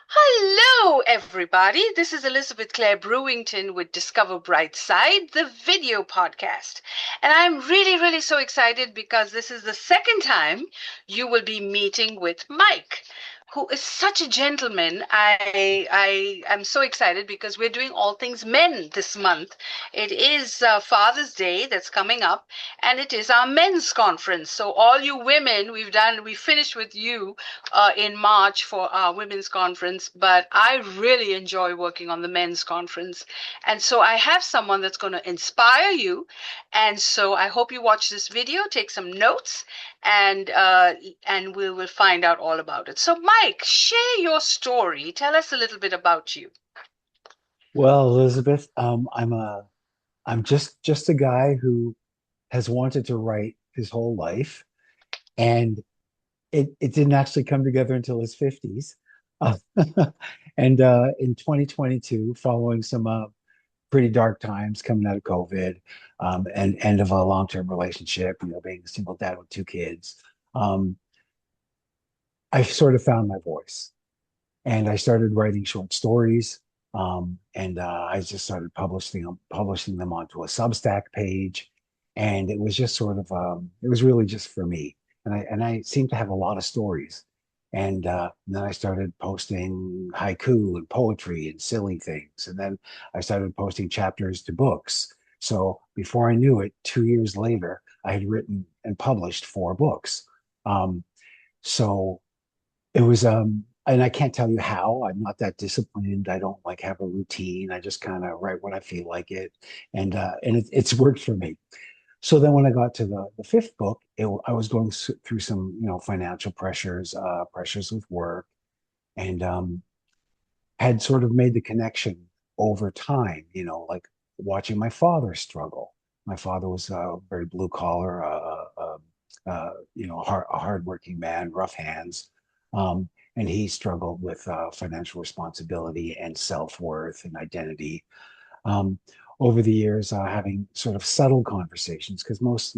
Hello, everybody. This is Elizabeth Clare Brewington with Discover Brightside, the video podcast. And I'm really so excited because this is the second time you will be meeting with Mike, who is such a gentleman. I am so excited because we're doing all things men this month. It is Father's Day that's coming up, and it is our men's conference. So all you women, we finished with you in March for our women's conference, but I really enjoy working on the men's conference. And so I have someone that's going to inspire you. And so I hope you watch this video, take some notes, and we will find out all about it. So, Mike, share your story. Tell us a little bit about you. Well, Elizabeth, I'm just a guy who has wanted to write his whole life, and it didn't actually come together until his 50s. Uh, and in 2022, following some pretty dark times coming out of COVID, and end of a long-term relationship, being a single dad with two kids, um, I sort of found my voice. And I started writing short stories. And I just started publishing them onto a Substack page, and it was just sort of it was really just for me. And I seemed to have a lot of stories, and then I started posting haiku and poetry and silly things, and then I started posting chapters to books. So before I knew it, 2 years later, I had written and published four books. Um, so it was and I can't tell you how. I'm not that disciplined. I don't like have a routine. I just kind of write what I feel like it. And it's worked for me. So then when I got to the fifth book, I was going through some, financial pressures, pressures with work, and had sort of made the connection over time, like watching my father struggle. My father was very blue collar, a hardworking man, rough hands. And he struggled with financial responsibility and self-worth and identity. Um, Over the years, having sort of subtle conversations, because most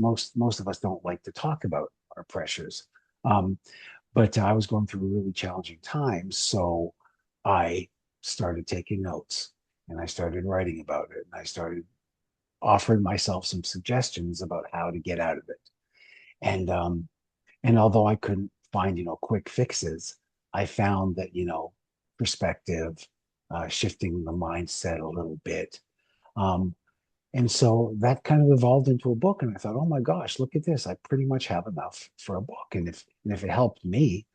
of us don't like to talk about our pressures. Um, but I was going through really challenging times, so I started taking notes and I started writing about it, and I started offering myself some suggestions about how to get out of it. And although I couldn't find, quick fixes, I found that, perspective, shifting the mindset a little bit. Um, and so that kind of evolved into a book. And I thought, oh my gosh, look at this. I pretty much have enough for a book. And if it helped me,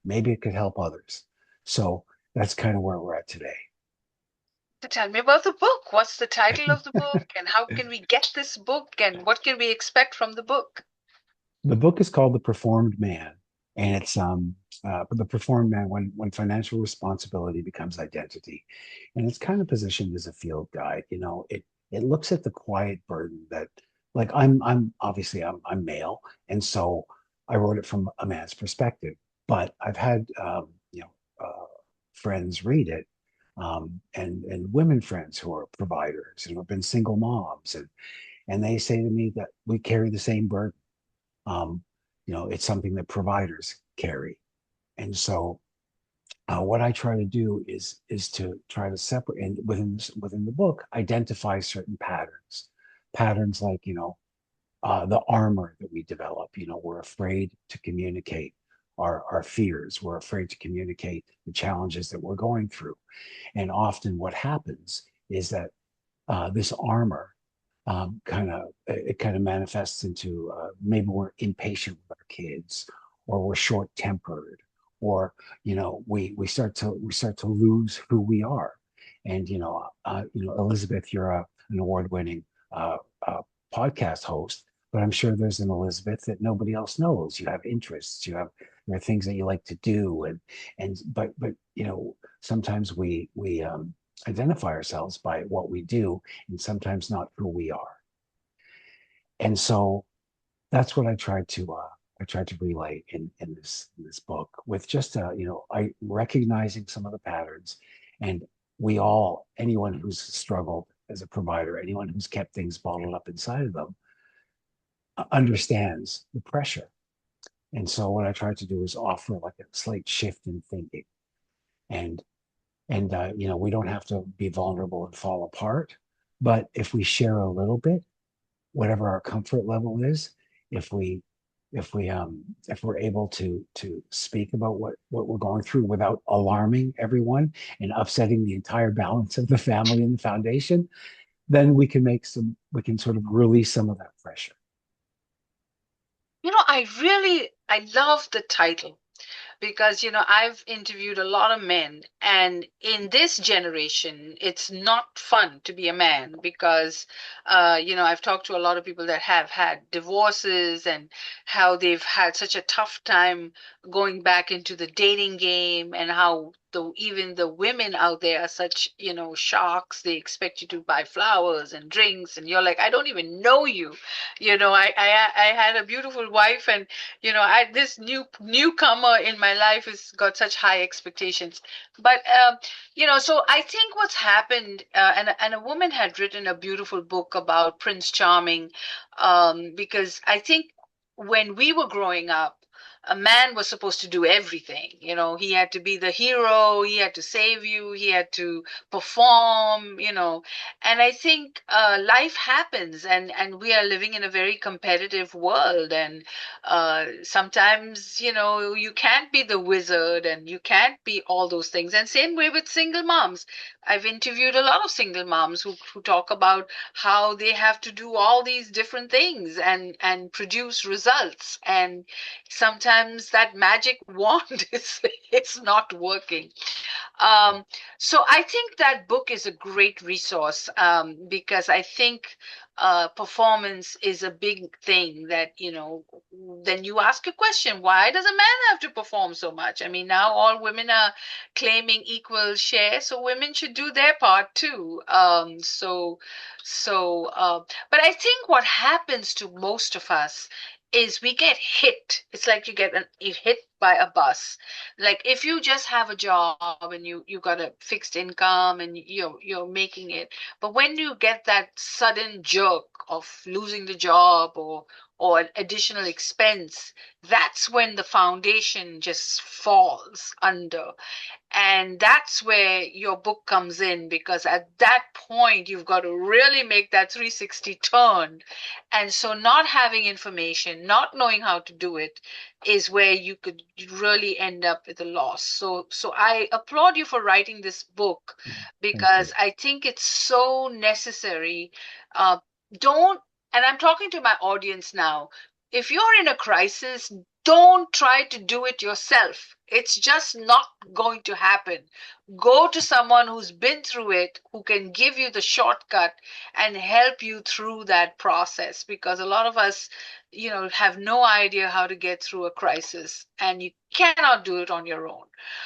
maybe it could help others. So that's kind of where we're at today. So tell me about the book. What's the title of the book, and how can we get this book, and what can we expect from the book? The book is called The Performed Man, and it's the performed man when financial responsibility becomes identity, and it's kind of positioned as a field guide. It looks at the quiet burden that, like, I'm obviously I'm male, and so I wrote it from a man's perspective. But I've had friends read it, and women friends who are providers and who have been single moms, and they say to me that we carry the same burden. um, it's something that providers carry. And so what I try to do is to try to separate, and within the book, identify certain patterns like, the armor that we develop. We're afraid to communicate our fears. We're afraid to communicate the challenges that we're going through. And often what happens is that this armor kind of manifests into, maybe we're impatient with our kids, or we're short tempered, or we start to lose who we are. And Elizabeth, you're an award winning uh, podcast host, but I'm sure there's an Elizabeth that nobody else knows. You have interests, there are things that you like to do, but sometimes we identify ourselves by what we do, and sometimes not who we are. And so that's what I tried to relay in this book, with just I recognizing some of the patterns. And anyone who's struggled as a provider, anyone who's kept things bottled up inside of them, understands the pressure. And so what I tried to do is offer like a slight shift in thinking, and And we don't have to be vulnerable and fall apart. But if we share a little bit, whatever our comfort level is, if we if we're able to speak about what we're going through without alarming everyone and upsetting the entire balance of the family and the foundation, then we can sort of release some of that pressure. I love the title because I've interviewed a lot of men, and in this generation it's not fun to be a man because I've talked to a lot of people that have had divorces and how they've had such a tough time going back into the dating game, and how even the women out there are such sharks. They expect you to buy flowers and drinks, and you're like, I don't even know you. I had a beautiful wife, and this newcomer in my life has got such high expectations. But so I think what's happened, and a woman had written a beautiful book about Prince Charming, because I think when we were growing up, a man was supposed to do everything. He had to be the hero, he had to save you, he had to perform. And I think life happens, and we are living in a very competitive world, and sometimes you can't be the wizard, and you can't be all those things. And same way with single moms. I've interviewed a lot of single moms who talk about how they have to do all these different things and produce results, and sometimes that magic wand is it's not working. um, so I think that book is a great resource, because I think performance is a big thing that, then you ask a question, why does a man have to perform so much? I mean, now all women are claiming equal share, so women should do their part too. But I think what happens to most of us is we get hit. It's like you hit by a bus. Like if you just have a job and you got a fixed income and you're making it, but when you get that sudden jerk of losing the job or an additional expense, that's when the foundation just falls under. And that's where your book comes in, because at that point, you've got to really make that 360 turn. And so, not having information, not knowing how to do it, is where you could really end up with a loss. So I applaud you for writing this book, Thank because you. I think it's so necessary. Don't, and I'm talking to my audience now. If you're in a crisis, don't try to do it yourself. It's just not going to happen. Go to someone who's been through it, who can give you the shortcut and help you through that process. Because a lot of us, have no idea how to get through a crisis, and you cannot do it on your own.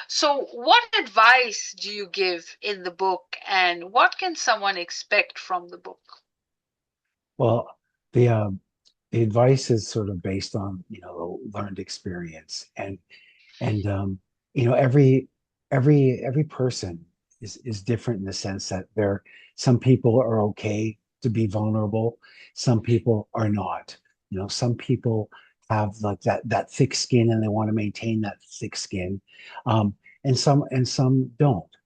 So, what advice do you give in the book, and what can someone expect from the book? Well, the advice is sort of based on learned experience, and every person is different in the sense that some people are okay to be vulnerable, some people are not. Some people have like that thick skin and they want to maintain that thick skin, um, and some don't.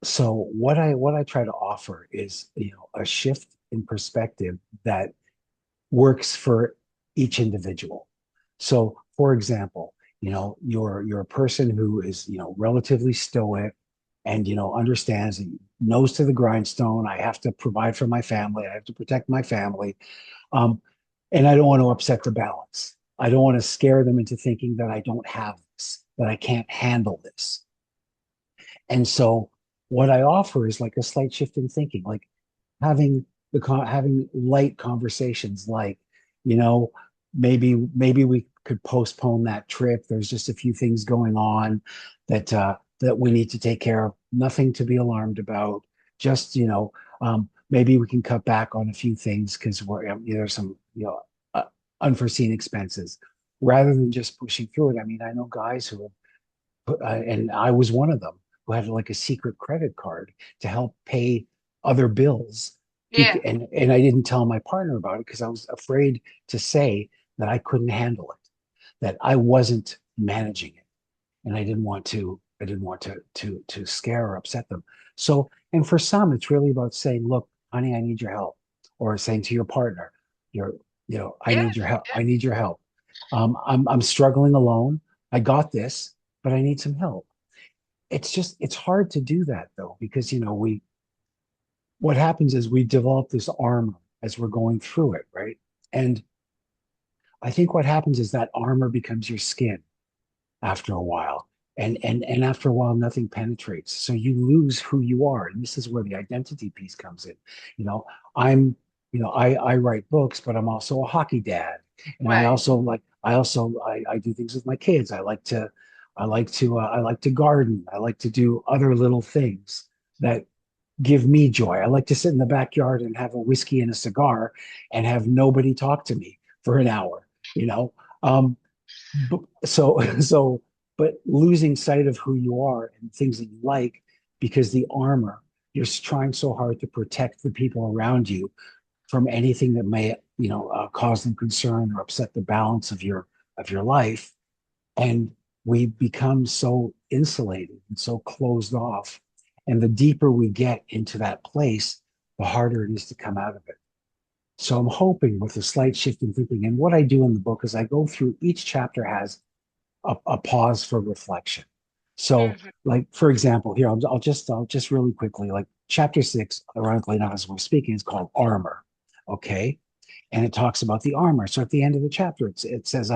So what I try to offer is a shift in perspective that works for each individual. So, for example, you're a person who is relatively stoic and understands and nose to the grindstone. I have to provide for my family. I have to protect my family, um, and I don't want to upset the balance. I don't want to scare them into thinking that I don't have this, that I can't handle this. And so, what I offer is like a slight shift in thinking, like having having light conversations like you know maybe we could postpone that trip. There's just a few things going on that we need to take care of, nothing to be alarmed about. Just maybe we can cut back on a few things because there's some unforeseen expenses, rather than just pushing through it. I mean, I know guys who have and I was one of them, who had like a secret credit card to help pay other bills. Yeah. And I didn't tell my partner about it because I was afraid to say that I couldn't handle it, that I wasn't managing it, and I didn't want to. to scare or upset them. So, and for some, it's really about saying, "Look, honey, I need your help," or saying to your partner, "You're, I Yeah, need your help. yeah, I need your help. I'm struggling alone. I got this, but I need some help." It's hard to do that though, because we what happens is we develop this armor as we're going through it, right? And I think what happens is that armor becomes your skin after a while. And after a while, nothing penetrates. So you lose who you are. And this is where the identity piece comes in. You know, I'm, I write books, but I'm also a hockey dad. And I right. also like, I do things with my kids. I like to garden. I like to do other little things that give me joy. I like to sit in the backyard and have a whiskey and a cigar and have nobody talk to me for an hour, you know? Um, so so but losing sight of who you are and things that you like because the armor you're trying so hard to protect the people around you from anything that may cause them concern or upset the balance of your life, and we become so insulated and so closed off, and the deeper we get into that place, the harder it is to come out of it. So I'm hoping with a slight shift in thinking, and what I do in the book is I go through each chapter has a pause for reflection. So, Hmm. like for example, here I'll just really quickly, like chapter 6, ironically enough, as we're speaking, is called Armor. Okay, and it talks about the armor. So at the end of the chapter, it says,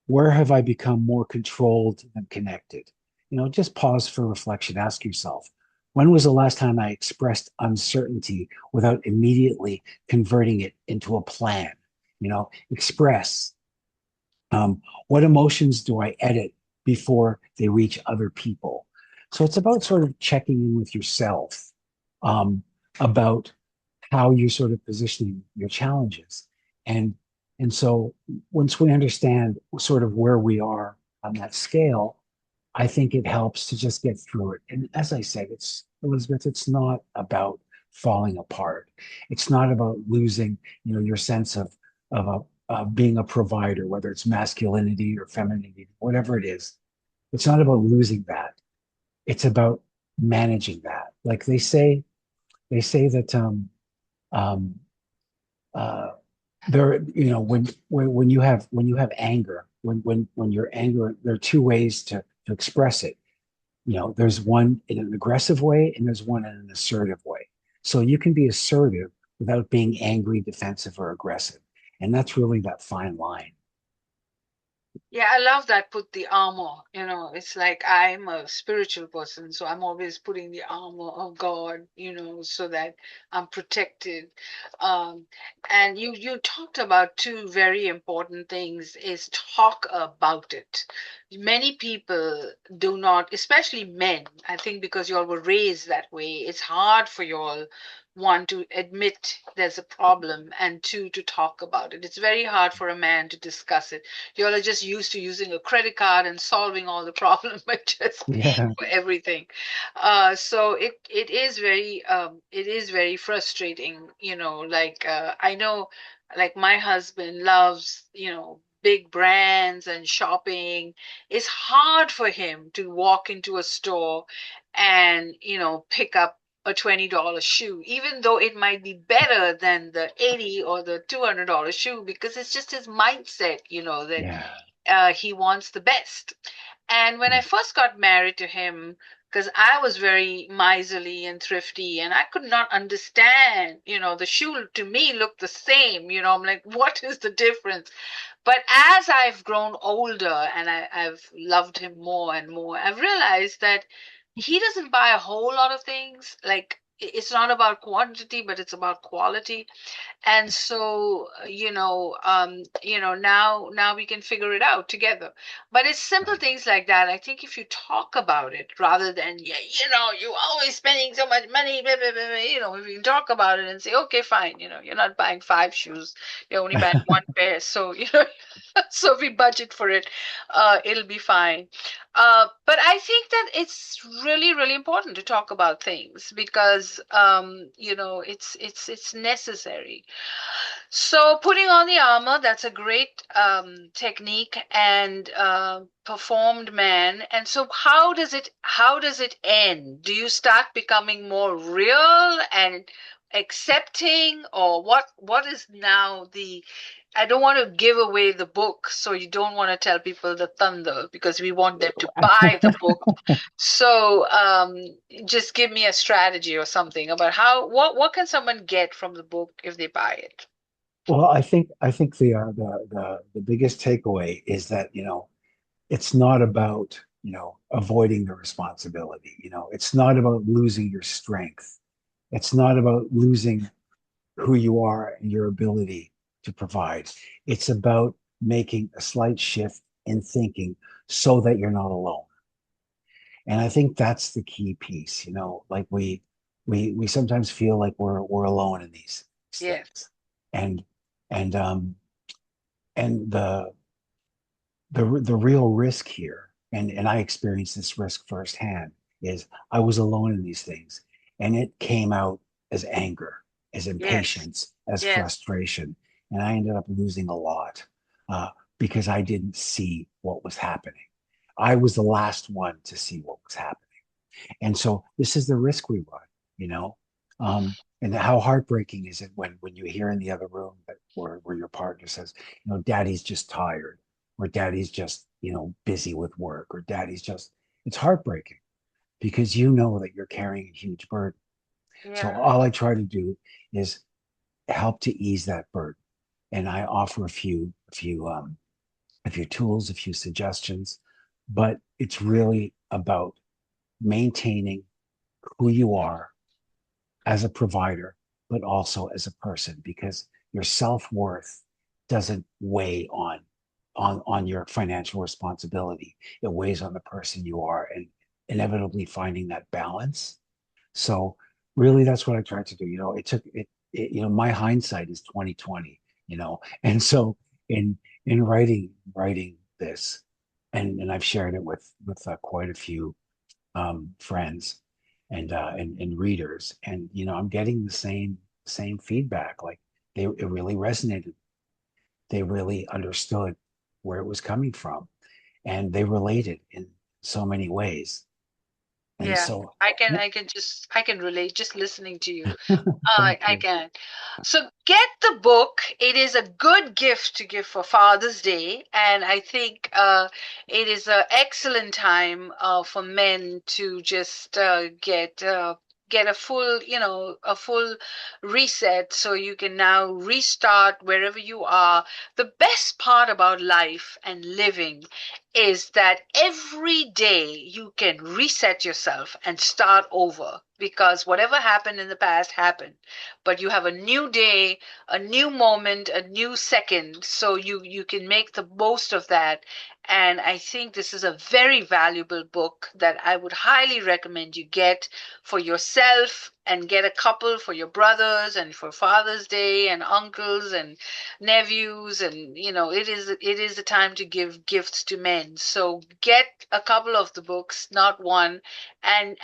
where have I become more controlled than connected? Just pause for reflection. Ask yourself, when was the last time I expressed uncertainty without immediately converting it into a plan? Express, what emotions do I edit before they reach other people? So it's about sort of checking in with yourself, about how you're sort of positioning your challenges. And and so once we understand sort of where we are on that scale, I think it helps to just get through it. And as I said, it's Elizabeth, it's not about falling apart. It's not about losing, your sense of being a provider, whether it's masculinity or femininity, whatever it is. It's not about losing that. It's about managing that. Like they say that um, uh, there, when you have anger, when you're angry, there are two ways to express it. There's one in an aggressive way and there's one in an assertive way. So you can be assertive without being angry, defensive, or aggressive. And that's really that fine line. Yeah, I love that. Put the armor. It's like I'm a spiritual person, so I'm always putting the armor of God, so that I'm protected. Um, and you talked about two very important things, is talk about it. Many people do not, especially men, I think because you all were raised that way, it's hard for you all, one, to admit there's a problem, and two, to talk about it. It's very hard for a man to discuss it. You all are just used to using a credit card and solving all the problems by just paying Yeah. for everything. So it is very frustrating. Like I know, like my husband loves big brands and shopping. It's hard for him to walk into a store and pick up a $20 shoe, even though it might be better than the 80 or the $200 shoe, because it's just his mindset, that Yeah. he wants the best. And when I first got married to him, because I was very miserly and thrifty, and I could not understand, the shoe to me looked the same. I'm like, what is the difference? But as I've grown older and I've loved him more and more, I've realized that he doesn't buy a whole lot of things. Like, it's not about quantity, but it's about quality. And so now we can figure it out together. But it's simple Right. things like that. I think if you talk about it rather than, yeah, you always spending so much money, blah, blah, blah, blah, if you can talk about it and say, okay, fine, you're not buying five shoes, you're only buying one pair, so so we budget for it, it'll be fine. But I think that it's really, really important to talk about things, because because it's necessary. So putting on the armor, that's a great technique and performed, man. And so how does it end? Do you start becoming more real and accepting, or what is now the I don't want to give away the book, so you don't want to tell people the thunder because we want them to buy the book. So just give me a strategy or something about what can someone get from the book if they buy it. Well, I think the biggest takeaway is that, it's not about, avoiding the responsibility. It's not about losing your strength. It's not about losing who you are and your ability to provide. It's about making a slight shift in thinking so that you're not alone. And I think that's the key piece. Like we sometimes feel like we're alone in these Yes. things. And and um and the real risk here, and I experienced this risk firsthand, is I was alone in these things, and it came out as anger, as Yes. impatience, as Yes. frustration, and I ended up losing a lot uh, because I didn't see what was happening. I was the last one to see what was happening. And so this is the risk we run, you know. And how heartbreaking is it when you hear in the other room that where your partner says, daddy's just tired, or daddy's just, busy with work, or daddy's just, it's heartbreaking because you know that you're carrying a huge burden. So Yeah. all I try to do is help to ease that burden. And I offer a few tools, a few suggestions, but it's really about maintaining who you are as a provider, but also as a person, because your self-worth doesn't weigh on your financial responsibility. It weighs on the person you are, and inevitably finding that balance. So really that's what I tried to do. It took my hindsight is 2020, and so in writing this, and I've shared it with quite a few friends and readers, and I'm getting the same feedback. Like it really resonated. They really understood where it was coming from, and they related in so many ways. And Yeah. so, I can relate just listening to you. thank I you. can. So get the book. It is a good gift to give for Father's Day, and I think it is an excellent time for men to just get a full reset, so you can now restart wherever you are. The best part about life and living is that every day you can reset yourself and start over, because whatever happened in the past happened, but you have a new day, a new moment, a new second, so you can make the most of that. And I think this is a very valuable book that I would highly recommend you get for yourself, and get a couple for your brothers and for Father's Day and uncles and nephews. And it is a time to give gifts to men, so get a couple of the books, not one. And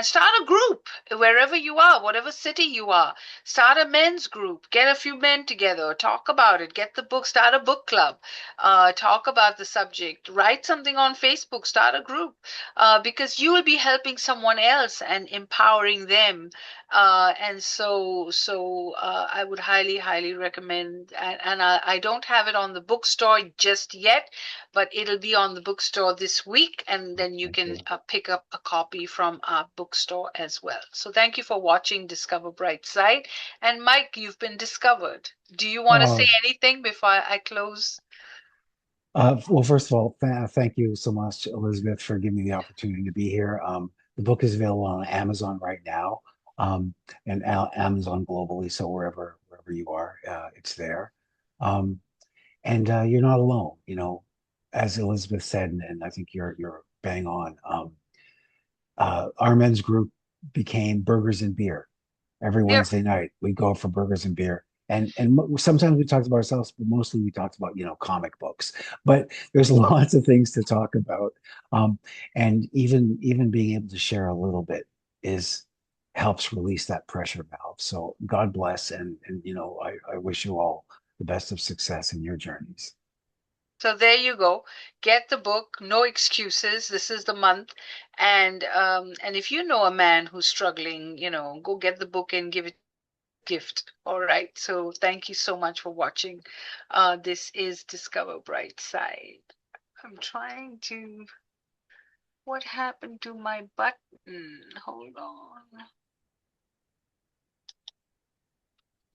start a group wherever you are, whatever city you are. Start a men's group, get a few men together, talk about it, get the book, start a book club, talk about the subject, write something on Facebook, start a group, because you will be helping someone else and empowering them. And so I would highly, highly recommend. And I don't have it on the bookstore just yet, but it'll be on the bookstore this week, and then you Thank can you. pick up a copy from our bookstore as well. So thank you for watching Discover Brightside. And Mike, you've been discovered. Do you want to say Oh, anything before I close? well, first of all, thank you so much, Elizabeth, for giving me the opportunity to be here. The book is available on Amazon right now, um, and Amazon globally. So wherever you are, it's there. Um, and you're not alone. As Elizabeth said, and I think you're bang on. Our men's group became Burgers and Beer. Every Yeah. Wednesday night, we go for burgers and beer. And sometimes we talked about ourselves, but mostly we talked about, comic books. But there's lots of things to talk about. Um, and even being able to share a little bit is helps release that pressure valve. So God bless, and I wish you all the best of success in your journeys. So there you go. Get the book. No excuses. This is the month, and if you know a man who's struggling, go get the book and give it gift. All right. So thank you so much for watching. This is Discover Brightside. I'm trying to. What happened to my button? Hold on.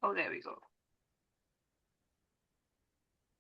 Oh, there we go.